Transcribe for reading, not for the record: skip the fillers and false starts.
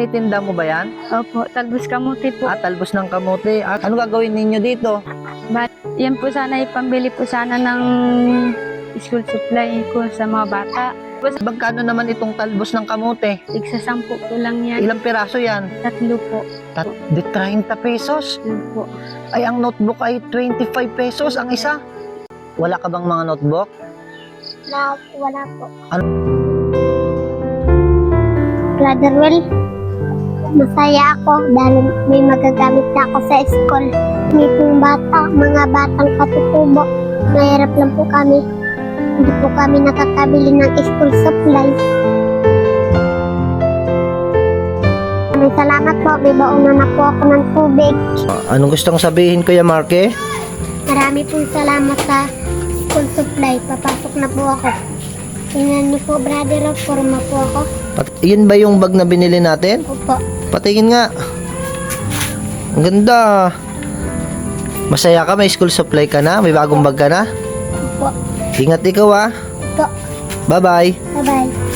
Itinda mo ba yan? Opo, talbos kamuti po. Talbos ng kamote. Ano gagawin ninyo dito? Yan po sana ipambili po sana ng school supply ko sa mga bata. Magkano naman itong talbos ng kamote? Tigsa 10 po lang yan. Ilang piraso yan? 3 po. Di 30 pesos. Yun po. Ay, ang notebook ay 25 pesos ang isa. Wala ka bang mga notebook? Wala po. Ano? Brother Will, masaya ako dahil may magagamit na ako sa school. May pong mga batang katutubo. Mahirap lang po kami. Hindi po kami nakakabili ng school supplies. May salamat po. May baon na po ako ng tubig. Anong gustong sabihin, Kuya Marke? Marami pong salamat sa school supply. Papasok na po ako. Tingnan niyo po, brother, forma po ako. Yun ba yung bag na binili natin? Opo. Patingin nga. Ang ganda. Masaya ka? May school supply ka na? May bagong bag ka na? Opo. Ingat ikaw, ah. Opo. Bye-bye. Bye-bye.